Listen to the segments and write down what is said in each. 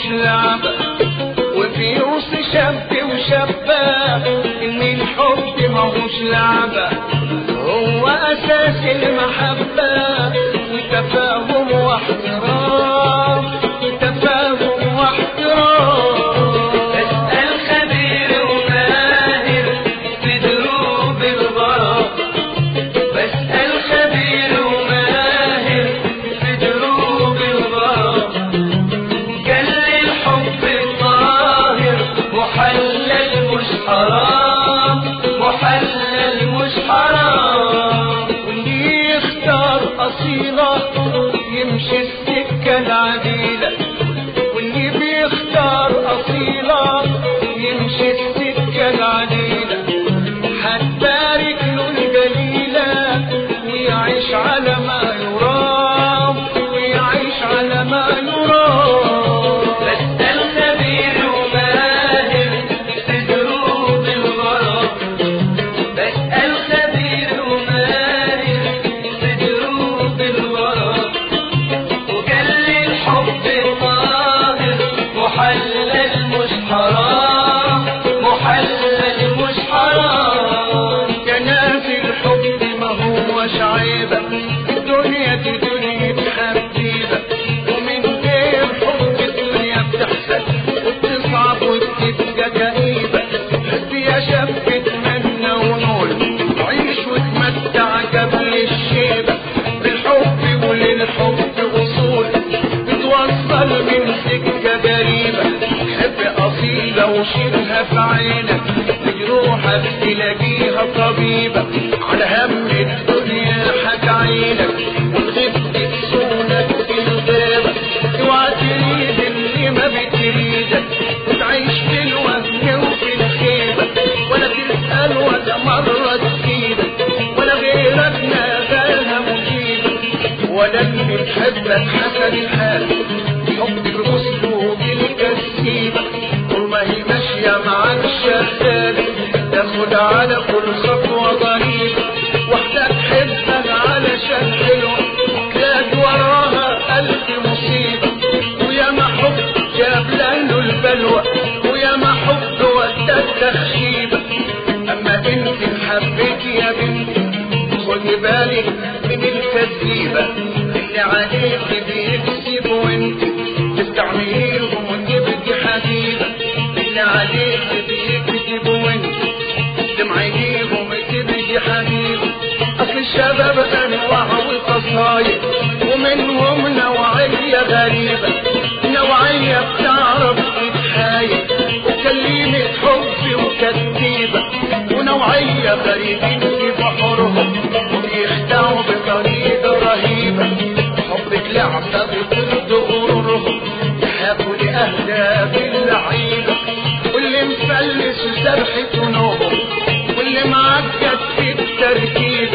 ماهوش لعبة، وبيوصي شاب وشابة ان الحب ماهوش لعبة، هو اساس المحبة وتفاهم واحترام، تفاهم واحترام. بسأل خبير وماهر في دروب الغرام، بسأل خبير وماهر في دروب الغرام، قال لي الحب طاهر محلل مش حرام، محلل مش حرام. واللي يختار أصيلة يمشي السكة العديلة، واللي بيختار أصيلة يمشي السكة العديلة، هتبارك له الجليلة ويعيش على ما يرام، ويعيش على ما يرام. بسأل خبير وماهر في دروب الغرام، بسأل خبير وماهر في دروب الغرام، وقال لي الحب طاهر محلل مش حرام، محلل مش حرام. جناز الحب ما هوش عيبة، الدنيا دي دنيا حبيبة، ومن غير حب الدنيا بتحسن وبتصعب وبتبقى كئيبة. بس يا شاب اتمنى ونقول عيش وتمتع قبل الشيبة، بالحب وللحب أصول بتوصل من سكة قريبة. حب أصيلة وشيلها في عينك، بجروحك تلاقيها طبيبة، على هم الدنيا هتعينك وتغيب تسونك في الغابة. اوعى تريد اللي ما بتريدك وتعيش في الوهم وفي الخيبة، ولا تسأل ولا مرة تفيدك، ولا غيرك ناداها مجيبك، ولا اللي تحبك حسن الحال حبك بأسلوب الكسيبة. طول ما هي ماشية معاك شغالة تاخد على كل خطوة ضريبة، واحدة تحبك علشان حلوة تلاقي وراها ألف مصيبة. ويا ما حب جاب له البلوى، ويا ما حب ودى التخشيبة. أما انت حبيت يا بنتي خدي بالك من الكذيبة، اللي عليك بيكسب وانت تستعمليهم وتبقي حبيبة، اللي عليك بيكسب وانت تمعينيهم وتبقي حبيبة. اصل الشباب انواع وقصايد ومنهم نوعية غريبة، نوعية بتعرف تتحايل وكلمة حب وكتيبة، ونوعية غريبين في بحرهم وبيخدعوا بطريقة رهيبة. حبك لعبة بضد غرورهم يحبوا لأهداف اللعيبة، واللي مفلس وسرحة نومهم، واللي معجد في التركيب،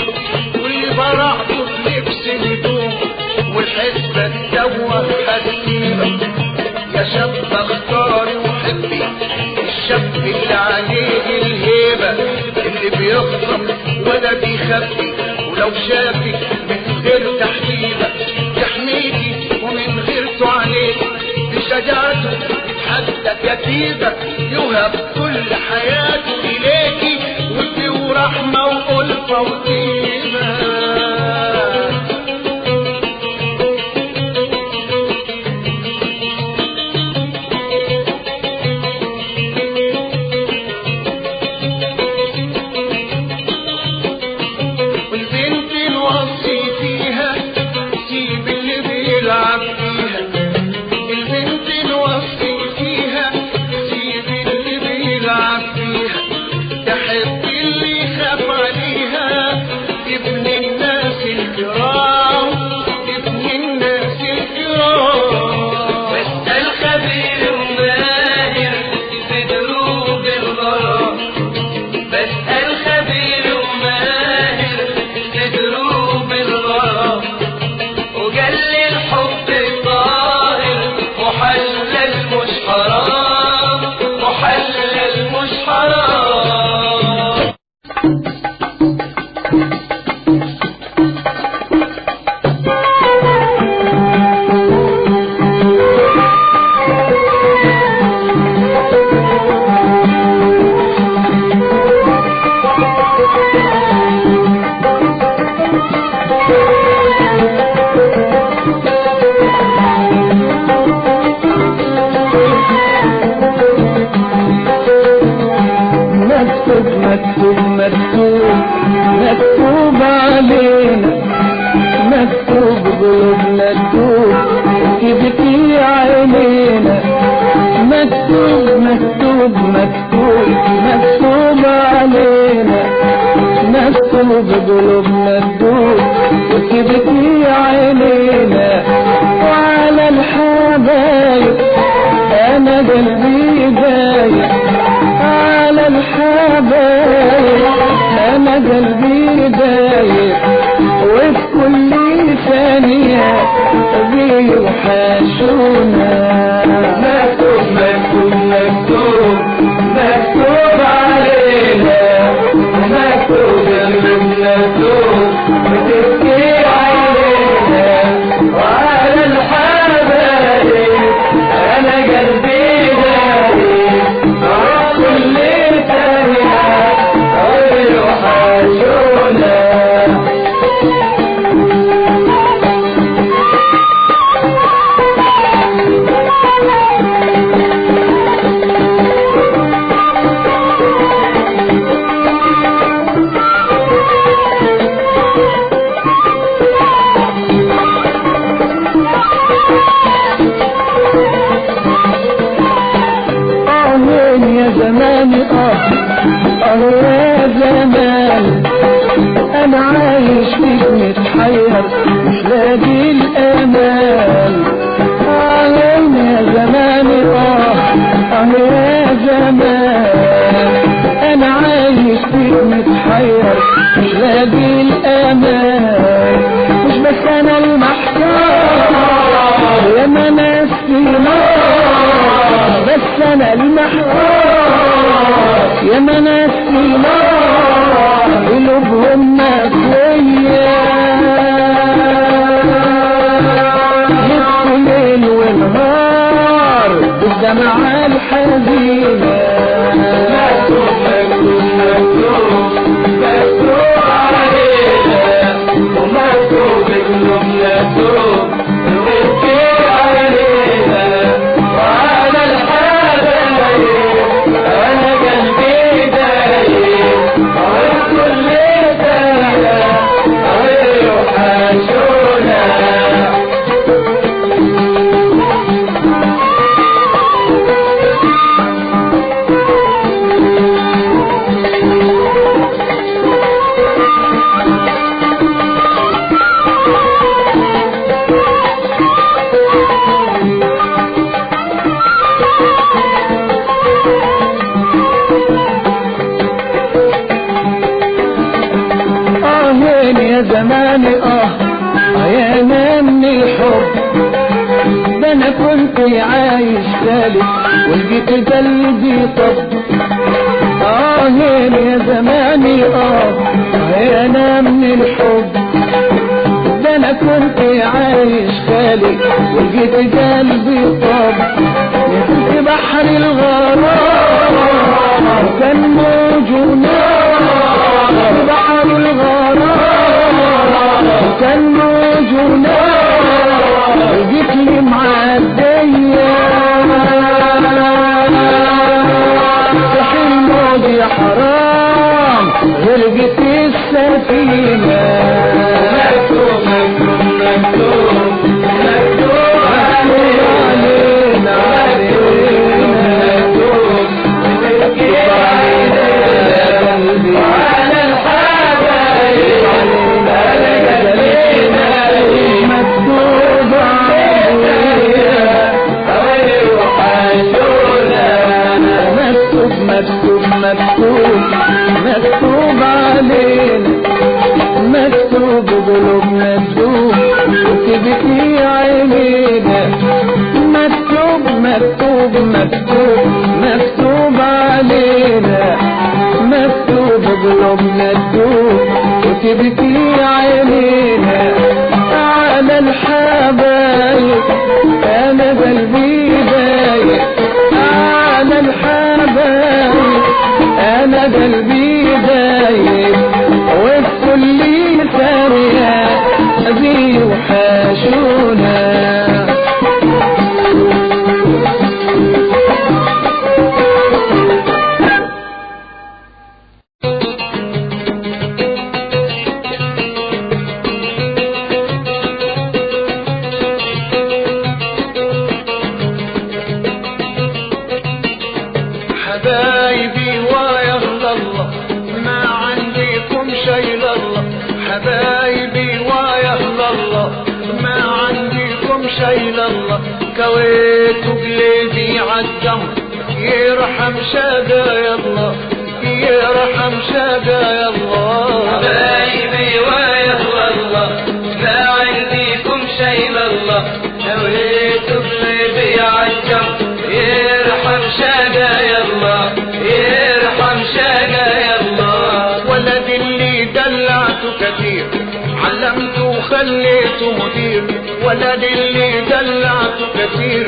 واللي براعته في لبس هدومه، والحسبة تدوه حسيبة. يا شاب اختاري وحبي الشاب اللي عليه الهيبة، اللي بيخصم ولا بيخبي، ولو شافك من غير تحبيبة يحميكي ومن غير تعليق، بشجاعته يتحدى كتيبة، يوهب كل حياته إليكي ودي ورحمة وألفة وطيبة. تحب اللي خاف عليها ابن الناس مكتوب مكتوب مكتوب علينا، مكتوب قلوبنا تدوب وتبكي عينينا، مكتوب مكتوب مكتوب مكتوب علينا، مكتوب قلوبنا تدوب وتبكي عينينا. وعلى الحبايب انا قلبي دايب، على الحبايب انا قلبي دايب، وفي كل ثانية بيوحشونا. مكتوب مكتوب مكتوب مكتوب علينا، مكتوب قلوبنا تدوب وتبكي عينينا. وعلى الحبايب انا قلبي دايب، كل ثانية بيوحشونا. زماني يا زمان انا عايش فيك متحير مش لاقي الامان. يا زماني يا زمان انا عايش فيك متحير مش لاقي الامان. مش بس انا المحتار يا ما ناس في نار، بس انا المحتار يا ما ناس في نار قلوبهم مقوية، يبكوا ليل ونهار بالدمعة الحزينة. مكتوب مكتوب مكتوب مكتوب علينا، ومكتوب قلوبنا تدوب وتبكي علينا. وعلى الحبايب انا قلبي دايب، وكل ثانية بيوحشونا. يا زماني يا من الحب ده انا كنت عايش ثالث ولقيت قلبي طب. يا زماني يا من الحب ده انا كنت عايش خالي ولقيت قلبي طب. نزلت بحر الغرام وكان موجه نار، بحر الغرام وكان موجه نار، وجيت لي معدية صحي الموج يا حرام غرقت السفينة. مكتوب مكتوب مكتوب مكتوب علينا مكتوب تبكي علينا. وعلى الحبايب علينا مكتوب علينا وحشونا. مكتوب مكتوب مكتوب مكتوب علينا، مكتوب قلوبنا تدوب وتبكي عينينا. مكتوب مكتوب مكتوب مكتوب علينا، مكتوب قلوبنا تدوب وتبكي عينينا. على الحبايب انا قلبي دايب، على الحبايب انا قلبي دايب، وفي كل ثانية بيوحشونا. شايل الله كويت وقلبي عالدم يرحم شقايا الله يرحم شقايا الله حبايبي ويا الله ما عنديكم شايل الله كويت وقلبي عالدم يرحم شقايا الله يرحم شقايا الله ولد اللي دلعته كتير علمته وخليته مدير ولد اللي دلعته كتير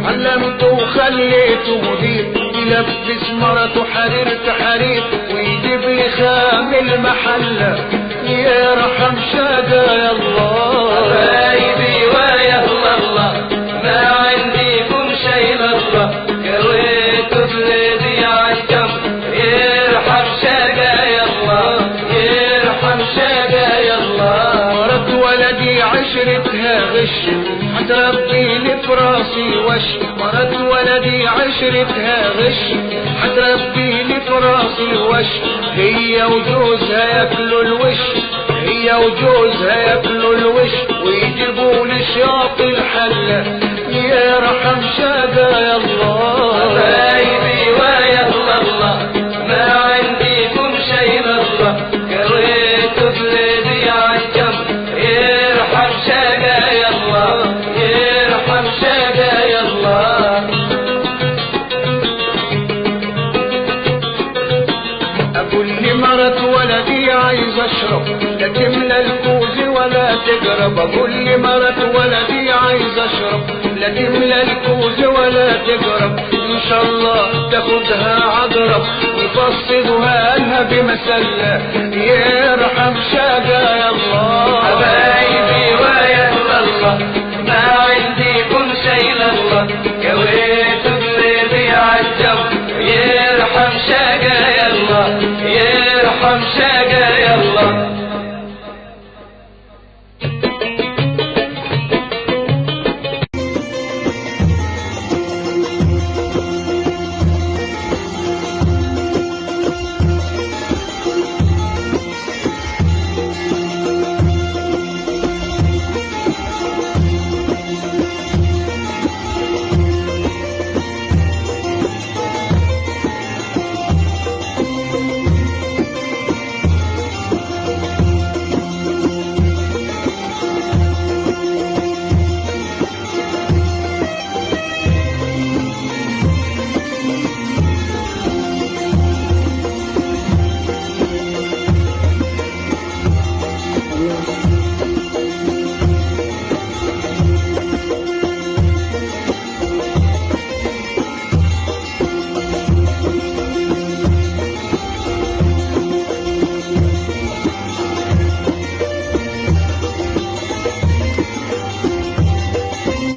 علمته وخليته مدير يلبس مرته حرير تحرير ويجيب لي خام المحلة يرحم شقايا الله حبايبي ويا الله ما عنديكم شايل الله كويت وقلبي عالدم يرحم شقايا الله يرحم شقايا الله مرت ولدي عشرتها غش حتربيني في راسي وش مرت ولدي عشرتها غش حتربيني في راسي وش هي وجوزها ياكلوا الوش هي وجوزها ياكلوا الوش ويجيبوا لي شاطئ الحلة يرحم شقايا الله حبايبي ويا الله ما عنديكم شايل الله كويت وقلبي عالدم يرحم شقايا الله يرحم شقايا الله اقول لي مرت ولدي عايز اشرب لا تملى الكوز ولا تقرب اقول لي مرت ولدي عايز اشرب لا تملى الكوز ولا تقرب ان شاء الله تاخدها عقرب ويفصدها لها بمسلة يرحم شقايا الله